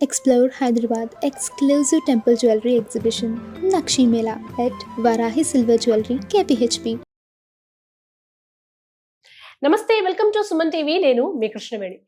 Explore Hyderabad exclusive temple jewelry exhibition Nakshi Mela at Varahi Silver Jewelry KPHP. నమస్తే, welcome to Suman TV. నేను మీ కృష్ణవేణి.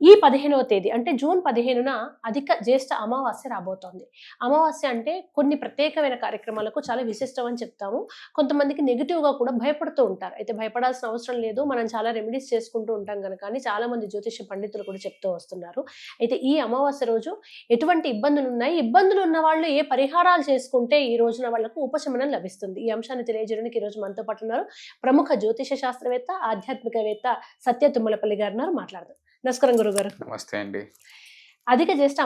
ఈ 15వ తేదీ అంటే జూన్ 15న అధిక జ్యేష్ఠ అమావాస్య రాబోతోంది. అమావాస్య అంటే కొన్ని ప్రత్యేకమైన కార్యక్రమాలకు చాలా విశిష్టం అని చెప్తాము. కొంతమందికి నెగిటివ్గా కూడా భయపడుతూ ఉంటారు. అయితే భయపడాల్సిన అవసరం లేదు, మనం చాలా రెమెడీస్ చేసుకుంటూ ఉంటాం కనుక అని చాలా మంది జ్యోతిష పండితులు కూడా చెప్తూ వస్తున్నారు. అయితే ఈ అమావాస్య రోజు ఎటువంటి ఇబ్బందులు ఉన్నాయి, ఇబ్బందులు ఉన్న వాళ్ళు ఏ పరిహారాలు చేసుకుంటే ఈ రోజున వాళ్లకు ఉపశమనం లభిస్తుంది, ఈ అంశాన్ని తెలియజేయడానికి ఈ రోజు మనతో పాటు ఉన్నారు ప్రముఖ జ్యోతిష శాస్త్రవేత్త, ఆధ్యాత్మికవేత్త సత్య తుమ్మలపల్లి గారు. మాట్లాడదాం. నమస్కారం గురుగారు. నమస్తే అండి. అధిక జ్యేష్ఠ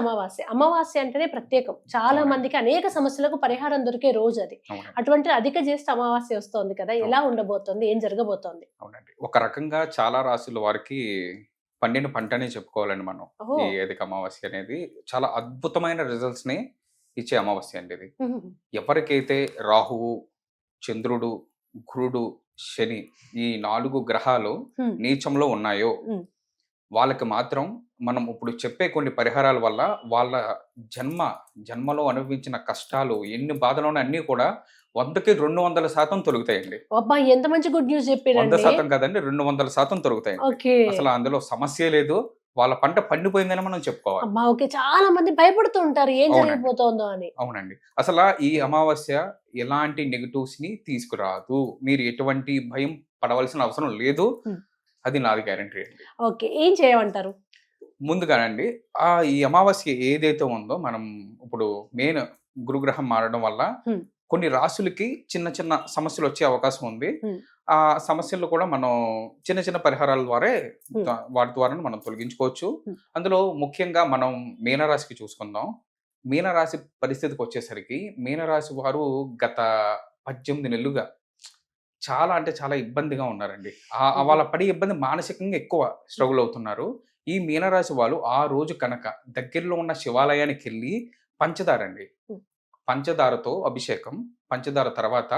అమావాస్య అంటేనే ప్రత్యేకం. చాలా మందికి అనేక సమస్యలకు పరిహారం దొరికే రోజు అది. అటువంటి అధిక జ్యేష్ఠ అమావాస్య వస్తోంది కదా, ఎలా ఉండబోతోంది, ఏం జరగబోతోంది? అవునండి, ఒక రకంగా చాలా రాశుల వారికి పండిన పంటనే చెప్పుకోవాలండి మనం. ఈ అధిక అమావాస్య అనేది చాలా అద్భుతమైన రిజల్ట్స్ ని ఇచ్చే అమావాస్య అండి ఇది. ఎవరికైతే రాహువు, చంద్రుడు, గురుడు, శని ఈ 4 గ్రహాలు నీచంలో ఉన్నాయో వాళ్ళకి మాత్రం మనం ఇప్పుడు చెప్పే కొన్ని పరిహారాల వల్ల వాళ్ళ జన్మలో అనుభవించిన కష్టాలు, ఎన్ని బాధలు అన్ని కూడా 100కి 200% తొలుగుతాయండి. ఎంత మంచి గుడ్ న్యూస్ చెప్పారు. 100% కదండి, 200% తొలుగుతాయండి. అసలు అందులో సమస్య లేదు. వాళ్ళ పంట పండిపోయిందని మనం చెప్పుకోవాలి. చాలా మంది భయపడుతూ ఉంటారు, ఏం జరిగిపోతుందో అని. అవునండి, అసలు ఈ అమావాస్య ఎలాంటి నెగటివ్స్ ని తీసుకురాదు. మీరు ఎటువంటి భయం పడవలసిన అవసరం లేదు, అది నాది గ్యారంటీ అండి. ఓకే, ఏం చేయమంటారు? ముందుగానండి, ఈ అమావాస్య ఏదైతే ఉందో, మనం ఇప్పుడు మెయిన్ గురుగ్రహం మారడం వల్ల కొన్ని రాశులకి చిన్న చిన్న సమస్యలు వచ్చే అవకాశం ఉంది. ఆ సమస్యలు కూడా మనం చిన్న చిన్న పరిహారాల వాటి ద్వారా మనం తొలగించుకోవచ్చు. అందులో ముఖ్యంగా మనం మీనరాశికి చూసుకుందాం. మీనరాశి పరిస్థితికి వచ్చేసరికి మీనరాశి వారు గత 18 నెలలుగా చాలా అంటే చాలా ఇబ్బందిగా ఉన్నారండి. వాళ్ళ పడే ఇబ్బంది మానసికంగా ఎక్కువ స్ట్రగుల్ అవుతున్నారు. ఈ మీనరాశి వాళ్ళు ఆ రోజు కనుక దగ్గరలో ఉన్న శివాలయానికి వెళ్ళి పంచదారతో అభిషేకం, పంచదార తర్వాత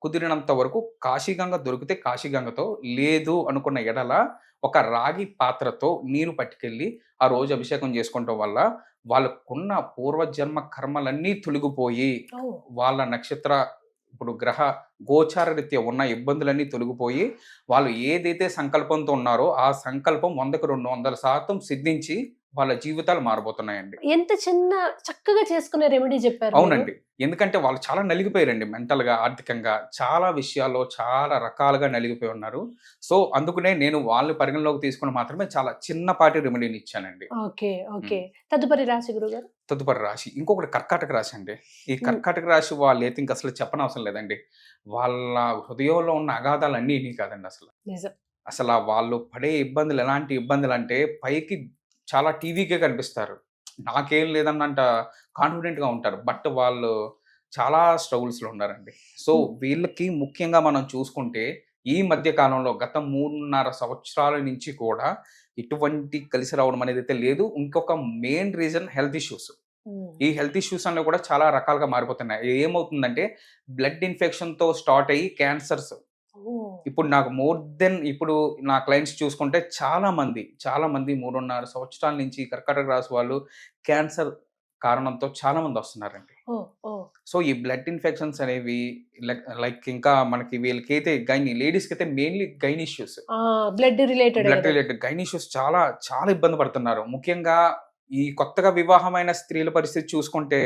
కుదిరినంత వరకు కాశీగంగ దొరికితే కాశీగంగతో, లేదు అనుకున్న ఎడల ఒక రాగి పాత్రతో నీరు పట్టుకెళ్ళి ఆ రోజు అభిషేకం చేసుకోవడం వల్ల వాళ్ళకున్న పూర్వజన్మ కర్మలన్నీ తొలగిపోయి వాళ్ళ నక్షత్ర ఇప్పుడు గ్రహ గోచార రీత్యా ఉన్న ఇబ్బందులన్నీ తొలగిపోయి వాళ్ళు ఏదైతే సంకల్పంతో ఉన్నారో ఆ సంకల్పం 100కి 200% సిద్ధించి వాళ్ళ జీవితాలు మారబోతున్నాయండి. ఎంత చిన్న చక్కగా చేసుకునే రెమెడీ చెప్పారు. అవునండి, ఎందుకంటే వాళ్ళు చాలా నలిగిపోయారండి, మెంటల్ గా, ఆర్థికంగా చాలా విషయాల్లో చాలా రకాలుగా నలిగిపోయి ఉన్నారు. సో అందుకనే నేను వాళ్ళని పరిగణలోకి తీసుకుని మాత్రమే చాలా చిన్నపాటి రెమెడీని ఇచ్చానండి. ఓకే. తదుపరి రాశి గురుగారు. తదుపరి రాశి ఇంకొకటి కర్కాటక రాశి అండి. ఈ కర్కాటక రాశి వాళ్ళు అయితే ఇంక అసలు చెప్పనవసరం లేదండి. వాళ్ళ హృదయంలో ఉన్న అగాధాలన్నీ ఇవి కాదండి. అసలు వాళ్ళు పడే ఇబ్బందులు ఎలాంటి ఇబ్బందులు అంటే పైకి చాలా టీవీకే కనిపిస్తారు, నాకేం లేదన్నంట కాన్ఫిడెంట్గా ఉంటారు. బట్ వాళ్ళు చాలా స్ట్రగుల్స్లో ఉన్నారండి. సో వీళ్ళకి ముఖ్యంగా మనం చూసుకుంటే ఈ మధ్య కాలంలో గత 3.5 సంవత్సరాల నుంచి కూడా ఇటువంటి కలిసి రావడం అనేది అయితే లేదు. ఇంకొక మెయిన్ రీజన్ హెల్త్ ఇష్యూస్. ఈ హెల్త్ ఇష్యూస్ అన్నీ కూడా చాలా రకాలుగా మారిపోతున్నాయి. ఏమవుతుందంటే బ్లడ్ ఇన్ఫెక్షన్తో స్టార్ట్ అయ్యి క్యాన్సర్స్. ఇప్పుడు నాకు ఇప్పుడు నా క్లయింట్స్ చూసుకుంటే చాలా మంది 3.5 సంవత్సరాల నుంచి కర్కాటక రాశి వాళ్ళు క్యాన్సర్ కారణంతో చాలా మంది వస్తున్నారండి. సో ఈ బ్లడ్ ఇన్ఫెక్షన్స్ అనేవి లైక్ ఇంకా మనకి వీళ్ళకైతే లేడీస్కి అయితే mainly gain issues, blood related gain issues చాలా చాలా ఇబ్బంది పడుతున్నారు. ముఖ్యంగా ఈ కొత్తగా వివాహమైన స్త్రీల పరిస్థితి చూసుకుంటే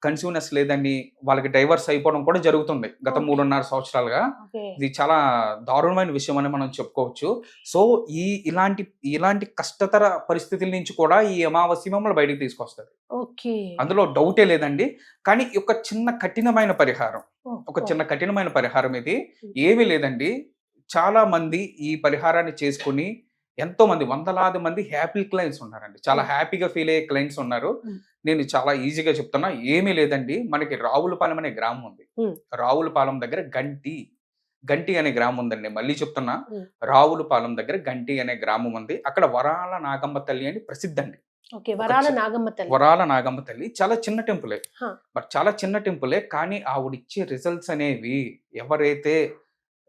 కన్సీవ్నెస్ లేదని వాళ్ళకి డైవర్స్ అయిపోవడం కూడా జరుగుతుంది గత 3.5 సంవత్సరాలుగా. ఇది చాలా దారుణమైన విషయం అని మనం చెప్పుకోవచ్చు. సో ఇలాంటి కష్టతర పరిస్థితుల నుంచి కూడా ఈ అమావాస్య మమ్మల్ని బయటకు తీసుకొస్తుంది, అందులో డౌటే లేదండి. కానీ ఒక చిన్న కఠినమైన పరిహారం ఇది ఏమీ లేదండి. చాలా మంది ఈ పరిహారాన్ని చేసుకుని ఎంతో మంది, వందలాది మంది హ్యాపీ క్లయింట్స్ ఉన్నారండి. చాలా హ్యాపీగా ఫీల్ అయ్యే క్లయింట్స్ ఉన్నారు. నేను చాలా ఈజీగా చెప్తున్నా, ఏమీ లేదండి. మనకి రావులపాలెం అనే గ్రామం ఉంది. రావులపాలెం దగ్గర గంటి అనే గ్రామం ఉందండి. మళ్ళీ చెప్తున్నా, రావులపాలెం దగ్గర గంటి అనే గ్రామం ఉంది. అక్కడ వరాల నాగమ్మ తల్లి అని ప్రసిద్ధి అండి. వరాల నాగమ్మ తల్లి చాలా చిన్న టెంపులే, బట్ చాలా చిన్న టెంపులే. కానీ ఆవిడిచ్చే రిజల్ట్స్ అనేవి ఎవరైతే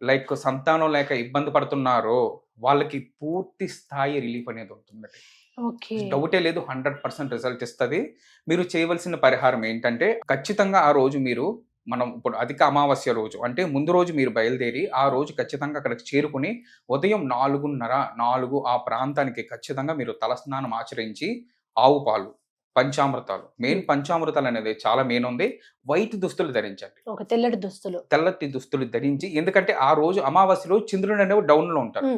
లైక్ సంతానం లేక ఇబ్బంది పడుతున్నారో వాళ్ళకి పూర్తి స్థాయి రిలీఫ్ అనేది ఉంటుందండి. ఓకే. డౌటే లేదు, 100% రిజల్ట్ ఇస్తుంది. మీరు చేయవలసిన పరిహారం ఏంటంటే ఖచ్చితంగా ఆ రోజు మీరు మనం ఇప్పుడు అధిక అమావాస్య రోజు అంటే ముందు రోజు మీరు బయలుదేరి ఆ రోజు ఖచ్చితంగా అక్కడికి చేరుకుని ఉదయం 4:30, 4 ఆ ప్రాంతానికి ఖచ్చితంగా మీరు తలస్నానం ఆచరించి ఆవు పాలు, పంచామృతాలు మెయిన్ పంచామృతాలు అనేది చాలా మెయిన్ ఉంది. వైట్ దుస్తులు ధరించండి. ఒక తెల్లటి దుస్తులు. తెల్లటి దుస్తులు ధరించి, ఎందుకంటే ఆ రోజు అమావాస్య రోజు చంద్రుడు అనేవి డౌన్ లో ఉంటారు.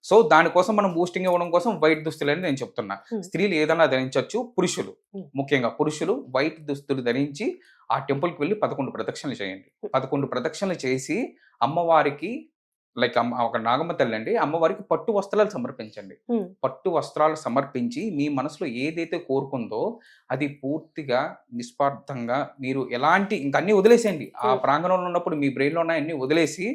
సో దానికోసం మనం బూస్టింగ్ ఇవ్వడం కోసం వైట్ దుస్తులు అని నేను చెప్తున్నా. స్త్రీలు ఏదైనా ధరించవచ్చు, పురుషులు ముఖ్యంగా పురుషులు వైట్ దుస్తులు ధరించి ఆ టెంపుల్ కి వెళ్ళి 11 ప్రదక్షిణలు చేయండి. 11 ప్రదక్షిణలు చేసి అమ్మవారికి లైక్ ఒక నాగమ్మ తల్లి అండి, అమ్మవారికి పట్టు వస్త్రాలు సమర్పించండి. పట్టు వస్త్రాలు సమర్పించి మీ మనసులో ఏదైతే కోరుకుందో అది పూర్తిగా నిస్వార్థంగా మీరు ఎలాంటి ఇంకా అన్ని వదిలేసేయండి. ఆ ప్రాంగణంలో ఉన్నప్పుడు మీ బ్రెయిన్ లో ఉన్న అన్ని వదిలేసి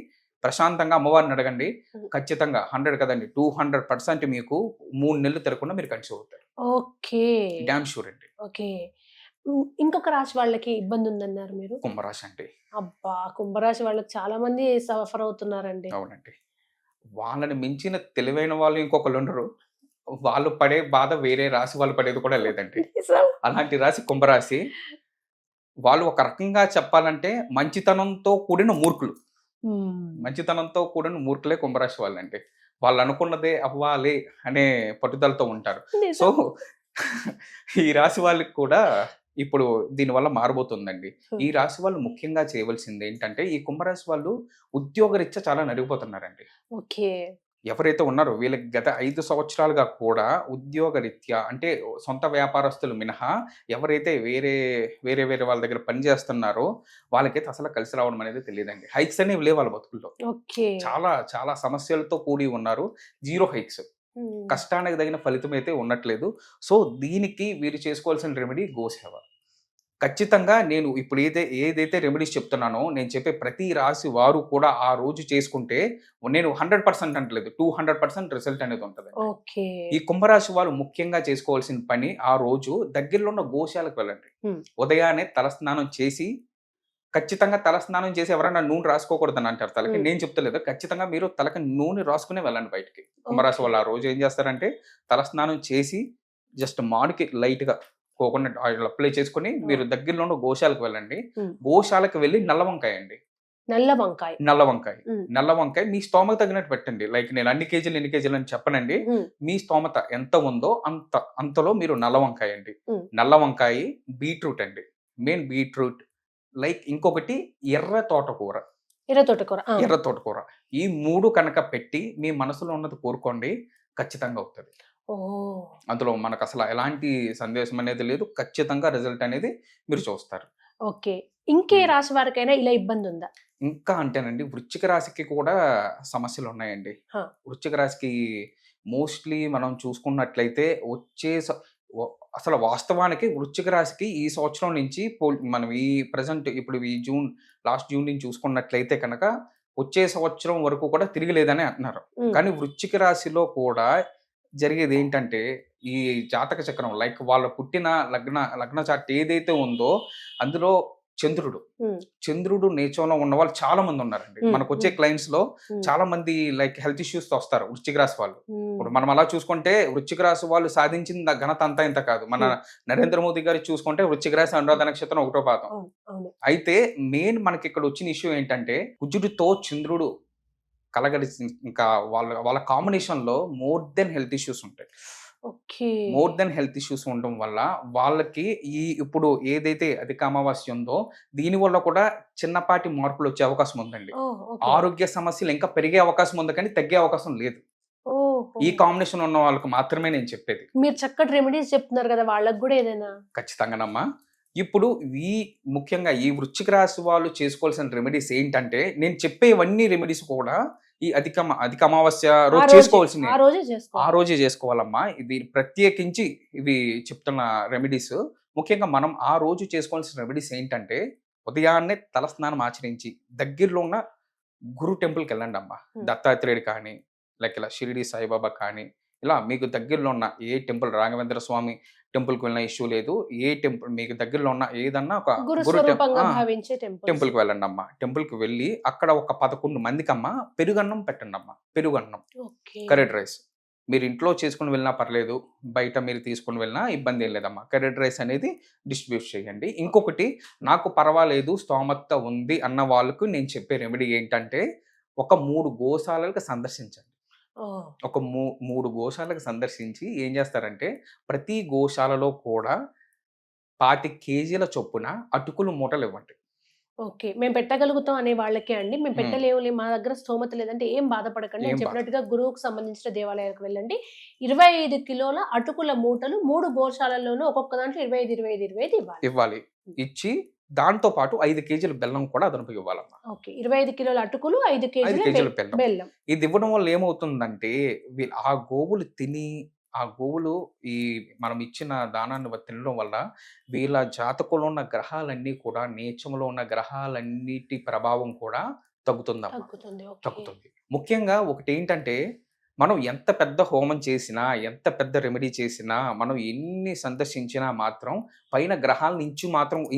ప్రశాంతంగా అమ్మవారిని అడగండి. ఖచ్చితంగా 100 కదండి 200% మీకు 3 నెలలు తిరగకుండా మీరు కన్సీవ్ అవుతారు. ఓకే. డామ్ షూర్ అండి. ఓకే. ఇంకొక రాశి వాళ్ళకి ఇబ్బంది ఉందన్నారు మీరు. కుంభరాశి అంటే అబ్బా! కుంభరాశి వాళ్ళకి చాలా మంది సఫర్ అవుతున్నారండి. అవునండి. వాళ్ళని మించిన తెలివైన వాళ్ళు ఇంకొకళ్ళు ఉండరు. వాళ్ళు పడే బాధ వేరే రాశి వాళ్ళు పడేది కూడా లేదండి. నిజం. అలాంటి రాశి కుంభరాశి. వాళ్ళు ఒక రకంగా చెప్పాలంటే మంచితనంతో కూడిన మూర్ఖులు. మంచితనంతో కూడిన మూర్ఖులే కుంభరాశి వాళ్ళండి. వాళ్ళు అనుకున్నదే అవ్వాలి అనే పట్టుదలతో ఉంటారు. సో ఈ రాశి వాళ్ళకి కూడా ఇప్పుడు దీనివల్ల మారబోతుందండి. ఈ రాశి వాళ్ళు ముఖ్యంగా చేయవలసింది ఏంటంటే ఈ కుంభరాశి వాళ్ళు ఉద్యోగరీత్యా చాలా నలిగిపోతున్నారండి. ఓకే. ఎవరైతే ఉన్నారో వీళ్ళకి గత 5 సంవత్సరాలుగా కూడా ఉద్యోగరీత్యా అంటే సొంత వ్యాపారస్తులు మినహా ఎవరైతే వేరే వేరే వేరే వాళ్ళ దగ్గర పని చేస్తున్నారో వాళ్ళకైతే అసలు కలిసి రావడం అనేది తెలియదండి. హైక్స్ అనేవి లేవు వాళ్ళ బతుకుల్లో. ఓకే. చాలా చాలా సమస్యలతో కూడి ఉన్నారు. 0 హైక్స్. కష్టానికి తగిన ఫలితం అయితే ఉండట్లేదు. సో దీనికి వీరు చేసుకోవాల్సిన రెమెడీ గోసేవ. ఖచ్చితంగా నేను ఇప్పుడు ఏదైతే రెమెడీస్ చెప్తున్నానో నేను చెప్పే ప్రతి రాశి వారు కూడా ఆ రోజు చేసుకుంటే నేను 100% అంటలేదు, 200% రిజల్ట్ అనేది ఉంటుంది. ఓకే. ఈ కుంభరాశి వారు ముఖ్యంగా చేసుకోవాల్సిన పని ఆ రోజు దగ్గరలో ఉన్న గోశాలకు వెళ్ళండి. ఉదయాన్నే తలస్నానం చేసి, ఖచ్చితంగా తలస్నానం చేసి ఎవరైనా నూనె రాసుకోకూడదని అంటారు తలకి. నేను చెప్తలేదు, ఖచ్చితంగా మీరు తలకి నూనె రాసుకునే వెళ్ళండి బయటికి. కుంభరాశి వాళ్ళు ఆ రోజు ఏం చేస్తారంటే తలస్నానం చేసి జస్ట్ మాడికి లైట్ గా కోకోనట్ ఆయిల్ అప్లై చేసుకుని మీరు దగ్గరలో ఉన్న గోశాలకు వెళ్ళండి. గోశాలకు వెళ్ళి నల్ల వంకాయ అండి. నల్ల వంకాయ మీ స్తోమత తగినట్టు పెట్టండి. లైక్ నేను అన్ని కేజీలు ఎన్ని కేజీలు అని చెప్పనండి. మీ స్తోమత ఎంత ఉందో అంతలో మీరు నల్ల వంకాయ అండి. నల్ల వంకాయ, బీట్రూట్ అండి, మెయిన్ బీట్రూట్, లైక్ ఇంకొకటి ఎర్ర తోటకూర. ఈ 3 కనుక పెట్టి మీ మనసులో ఉన్నది కోరుకోండి, ఖచ్చితంగా అవుతుంది. అందులో మనకు అసలు ఎలాంటి సందేశం అనేది లేదు. ఖచ్చితంగా రిజల్ట్ అనేది మీరు చూస్తారు. ఓకే. ఇంకే రాశి వారికైనా ఇలా ఇబ్బంది ఉందా? ఇంకా అంటేనండి వృశ్చిక రాశికి కూడా సమస్యలు ఉన్నాయండి. వృశ్చిక రాశికి మోస్ట్లీ మనం చూసుకున్నట్లయితే అసలు వాస్తవానికి వృశ్చిక రాశికి ఈ సంవత్సరం నుంచి మనం ఈ ప్రజెంట్ ఇప్పుడు ఈ లాస్ట్ జూన్ నుంచి చూసుకున్నట్లయితే కనుక వచ్చే సంవత్సరం వరకు కూడా తిరిగిలేదని అంటున్నారు. కానీ వృశ్చిక రాశిలో కూడా జరిగేది ఏంటంటే ఈ జాతక చక్రం లైక్ వాళ్ళ పుట్టిన లగ్న చార్ట్ ఏదైతే ఉందో అందులో చంద్రుడు నేచంలో ఉన్న వాళ్ళు చాలా మంది ఉన్నారండి. మనకు వచ్చే క్లయింట్స్ లో చాలా మంది లైక్ హెల్త్ ఇష్యూస్ తో వస్తారు వృశ్చిక రాశి వాళ్ళు. ఇప్పుడు మనం అలా చూసుకుంటే వృశ్చిక రాశి వాళ్ళు సాధించిన ఘనత అంతా ఇంత కాదు. మన నరేంద్ర మోదీ గారు చూసుకుంటే వృశ్చిక రాశి అనురాధ నక్షత్రం 1వ పాదం. అయితే మెయిన్ మనకి ఇక్కడ వచ్చిన ఇష్యూ ఏంటంటే కుజుడితో చంద్రుడు కలగడి ఇంకా వాళ్ళ కాంబినేషన్ లో మోర్ దెన్ హెల్త్ ఇష్యూస్ ఉంటాయి. మోర్ దెన్ హెల్త్ ఇష్యూస్ ఉండడం వల్ల వాళ్ళకి ఇప్పుడు ఏదైతే అధిక అమావాస్య ఉందో దీని వల్ల కూడా చిన్నపాటి మార్పులు వచ్చే అవకాశం ఉందండి. ఆరోగ్య సమస్యలు ఇంకా పెరిగే అవకాశం ఉంది కానీ తగ్గే అవకాశం లేదు. ఈ కాంబినేషన్ ఉన్న వాళ్ళకి మాత్రమే నేను చెప్పేది. మీరు చక్కటి రెమెడీస్ చెప్తున్నారు కదా, వాళ్ళకి కూడా ఏదైనా ఖచ్చితంగానమ్మా. ఇప్పుడు ముఖ్యంగా ఈ వృశ్చిక రాశి వాళ్ళు చేసుకోవాల్సిన రెమెడీస్ ఏంటంటే నేను చెప్పేవన్నీ రెమెడీస్ కూడా ఈ అధిక అమావాస్య రోజు చేసుకోవాల్సింది, ఆ రోజే చేసుకోవాలమ్మా. ఇది ప్రత్యేకించి ఇవి చెప్తున్న రెమెడీస్. ముఖ్యంగా మనం ఆ రోజు చేసుకోవాల్సిన రెమెడీస్ ఏంటంటే ఉదయాన్నే తలస్నానం ఆచరించి దగ్గరలో ఉన్న గురు టెంపుల్కి వెళ్ళండి అమ్మా. దత్తాత్రేయుడు కానీ లైక్ ఇలా షిరిడి సాయిబాబా కానీ ఇలా మీకు దగ్గరలో ఉన్న ఏ టెంపుల్, రాఘవేంద్ర స్వామి టెంపుల్కి వెళ్ళిన ఇష్యూ లేదు. ఏ టెంపుల్ మీకు దగ్గరలో ఉన్న ఏదన్నా ఒక టెంపుల్కి వెళ్ళండి అమ్మా. టెంపుల్కి వెళ్ళి అక్కడ ఒక 11 మందికి అమ్మ పెరుగన్నం పెట్టండి అమ్మా. పెరుగన్నం, కర్రీడ్ రైస్ మీరు ఇంట్లో చేసుకుని వెళ్ళినా పర్లేదు, బయట మీరు తీసుకొని వెళ్ళినా ఇబ్బంది ఏం లేదమ్మా. కర్డ్ రైస్ అనేది డిస్ట్రిబ్యూట్ చేయండి. ఇంకొకటి, నాకు పర్వాలేదు స్తోమత ఉంది అన్న వాళ్ళకు నేను చెప్పే రెమెడీ ఏంటంటే, ఒక 3 గోశాలలకు సందర్శించండి. ఓహ్! ఒక 3 గోశాలకు సందర్శించి ఏం చేస్తారంటే, ప్రతి గోశాలలో కూడా 25 కేజీల చొప్పున అటుకులు మూటలు ఇవ్వండి. ఓకే. మేము పెట్టగలుగుతాం అనే వాళ్ళకే అండి. మేము హ్మ్. పెట్టలేములే, మా దగ్గర స్తోమత లేదంటే ఏం బాధపడకండి. ఏం నేను చెప్పినట్టుగా గురువుకు సంబంధించిన దేవాలయాలకు వెళ్ళండి. 25 కిలోల అటుకుల మూటలు 3 గోశాలల్లోనూ ఒక్కొక్క దాంట్లో 25, 25, 25 ఇవ్వాలి. ఇవ్వాలి. ఇచ్చి దాంతో పాటు 5 కేజీల బెల్లం కూడా అదనపు ఇవ్వాలమ్మా. ఓకే. 25 కిలోల అటుకులు, 5 5 కేజీల కేజీల బెల్లం. బెల్లం. ఇది ఇవ్వడం వల్ల ఏమవుతుందంటే, ఆ గోవులు తిని, ఆ గోవులు ఈ మనం ఇచ్చిన దానాన్ని తినడం వల్ల వీళ్ళ జాతకంలో ఉన్న గ్రహాలన్నీ కూడా, నీచంలో ఉన్న గ్రహాలన్నిటి ప్రభావం కూడా తగ్గుతుందమ్మా. తగ్గుతుంది. ఓకే. తగ్గుతుంది. ముఖ్యంగా ఒకటేంటంటే, మనం ఎంత పెద్ద హోమం చేసినా, ఎంత పెద్ద రెమెడీ చేసినా, మనం ఎన్ని సందర్శించినా మాత్రం పైన గ్రహాలను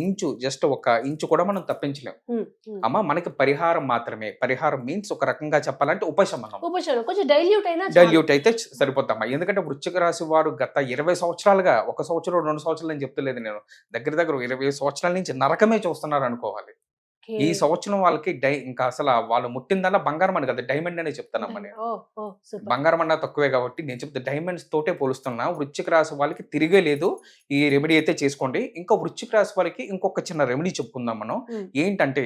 ఇంచు జస్ట్ ఒక ఇంచు కూడా మనం తప్పించలేం. హ్మ్. హ్మ్. అమ్మ, మనకి పరిహారం మాత్రమే. పరిహారం మీన్స్ ఒక రకంగా చెప్పాలంటే ఉపశమనం. ఉపశమనం కొంచెం డైల్యూట్ అయినా చాలు. డైల్యూట్ అయితే సరిపోద్దమ్మా. ఎందుకంటే వృశ్చిక రాశి వారు గత 20 సంవత్సరాలుగా, 1 సంవత్సరం 2 సంవత్సరాలు అని చెప్తలేదు నేను. దగ్గర దగ్గర 20 సంవత్సరాల నుంచి నరకమే చూస్తున్నారు అనుకోవాలి. ఓకే. ఈ సంవత్సరం వాళ్ళకి ఇంకా అసలు వాళ్ళు ముట్టిందల్లా బంగారం అని కదా, డైమండ్ అనే చెప్తానమ్మా నేను. ఓహ్! ఓహ్! సూపర్. బంగారం అన్నా తక్కువే కాబట్టి నేను చెప్తే డైమండ్స్ తోటే పోలుస్తున్నా. వృశ్చిక రాశి వాళ్ళకి తిరిగే లేదు. ఈ రెమెడీ అయితే చేసుకోండి. ఇంకా వృశ్చిక రాశి వారికి ఇంకొక చిన్న రెమెడీ చెప్పుకుందాం మనం. హ్మ్. ఏంటంటే,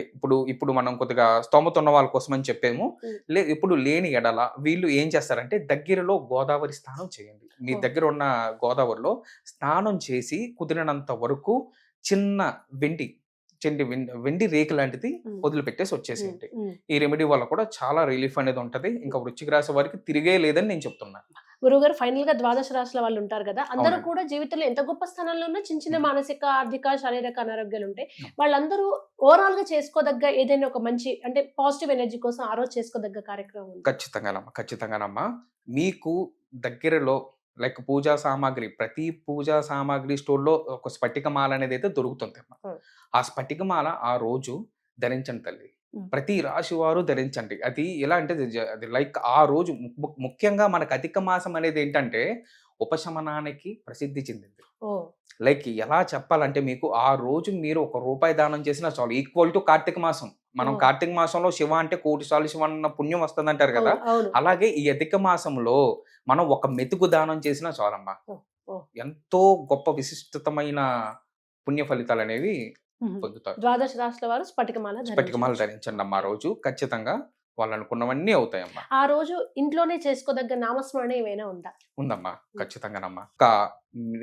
ఇప్పుడు మనం కొద్దిగా స్తోమత ఉన్న వాళ్ళ కోసం అని చెప్పాము. హ్మ్. ఇప్పుడు లేని ఎడల వీళ్ళు ఏం చేస్తారంటే, దగ్గరలో గోదావరి స్నానం చేయండి. మీ ఓహ్! దగ్గర ఉన్న గోదావరిలో స్నానం చేసి కుదిరినంత వరకు చిన్న వెండి రేకు లాంటిది హ్మ్. వదిలిపెట్టేసి హ్మ్. వచ్చేసేయండి. హ్మ్. ఈ రెమెడీ వల్ల కూడా చాలా రిలీఫ్ అనేది ఉంటది. ఇంకా వృశ్చిక రాశి వారికి తిరిగే లేదని నేను చెప్తున్నా. గురువుగారు, ఫైనల్‌గా ద్వాదశ రాశుల వాళ్ళు ఉంటారు కదా! అందరూ అవునండి. కూడా జీవితంలో ఎంత గొప్ప స్థానంలో ఉన్నా చిన్న చిన్న హ్మ్. మానసిక, ఆర్థిక, శారీరక అనారోగ్యాలుంటాయి. హ్మ్. వాళ్ళందరూ ఓవరాల్‌గా చేసుకోదగ్గ ఏదైనా ఒక మంచి అంటే పాజిటివ్ ఎనర్జీ కోసం ఆ రోజు చేసుకోదగ్గ కార్యక్రమం ఉందా? ఖచ్చితంగానమ్మా. మీకు దగ్గరలో పూజా సామాగ్రి, ప్రతి పూజా సామాగ్రి స్టోర్‌లో ఒక స్ఫటికమాల అనేదైతే దొరుకుతుందమ్మా. హ్మ్. ఆ స్ఫటికమాల ఆ రోజు ధరించండి తల్లి. హ్మ్. ప్రతి రాశి వారు ధరించండి. అది ఎలా అంటే, అది ఆ రోజు ముఖ్యంగా మనకు అధిక మాసం అనేది ఏంటంటే ఉపశమనానికి ప్రసిద్ధి చెందింది. ఓహ్! ఎలా చెప్పాలంటే, మీకు ఆ రోజు మీరు ₹1 దానం చేసినా చాలు. ఈక్వల్ టు కార్తీక మాసం. మనం ఓహ్! కార్తీక మాసంలో శివ అంటే కోటి సార్లు శివ అన్న పుణ్యం వస్తదంటారు కదా! అవును. అవును. అలాగే ఈ అధిక మాసంలో మనం ఒక మెతుకు దానం చేసినా చాలమ్మా. ఓహ్! ఓహ్! ఎంతో గొప్ప విశిష్టతమైన పుణ్య ఫలితాలనేవి హుహు. పొందుతారు. ద్వాదశ రాశుల వారు స్ఫటికమాల స్ఫటికమాల ధరించవచ్చు. ధరించండమ్మా ఆ రోజు. ఖచ్చితంగా వాళ్ళనుకున్నవన్నీ అవుతాయమ్మా. ఆ రోజు ఇంట్లోనే చేసుకోదగ్గ నామస్మరణ ఏమైనా ఉందా? ఉందమ్మా. హ్మ్. ఖచ్చితంగానమ్మా.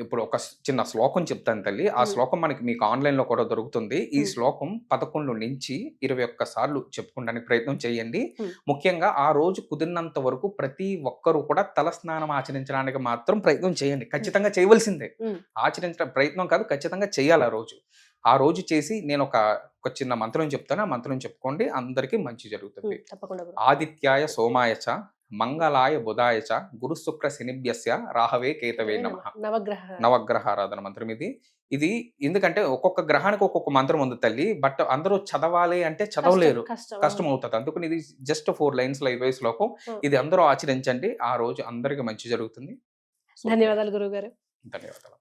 ఇప్పుడు ఒక చిన్న శ్లోకం చెప్తాను తల్లి. ఆ హ్మ్. శ్లోకం మీకు ఆన్‌లైన్‌లో కూడా దొరుకుతుంది. ఈ హ్మ్. శ్లోకం 11 నుంచి 21 సార్లు చెప్పుకోవడానికి ప్రయత్నం చేయండి. హ్మ్. ముఖ్యంగా ఆ రోజు కుదిరినంత వరకు ప్రతి ఒక్కరు కూడా తల స్నానం ఆచరించడానికి మాత్రం ప్రయత్నం చేయండి. హ్మ్. ఖచ్చితంగా చేయవలసిందే. హ్మ్. ఆచరించడం ప్రయత్నం కాదు, ఖచ్చితంగా చేయాలి ఆ రోజు. ఆ రోజు చేసి నేను ఒక చిన్న మంత్రం చెప్తాను. ఆ మంత్రం చెప్పుకోండి. అందరికీ మంచి జరుగుతుంది. తప్పకుండా గురు. ఆదిత్యాయ సోమాయ చ మంగళాయ బుధాయ చ గురు శుక్ర శనిభ్యస్య రాహవే కేతవే నమః. నవగ్రహ. నవగ్రహ ఆరాధన మంత్రం ఇది. ఇది ఎందుకంటే ఒక్కొక్క గ్రహానికి ఒక్కొక్క మంత్రం ఉంది తల్లి. బట్ అందరూ చదవాలి అంటే చదవలేరు. కష్టం. కష్టం అవుతది. అందుకని ఇది జస్ట్ 4 లైన్స్‌లో అయిపోయే శ్లోకం. హ్మ్. ఇది అందరూ ఆచరించండి. ఆ రోజు అందరికి మంచి జరుగుతుంది. ధన్యవాదాలు గురువుగారు. ధన్యవాదాలు.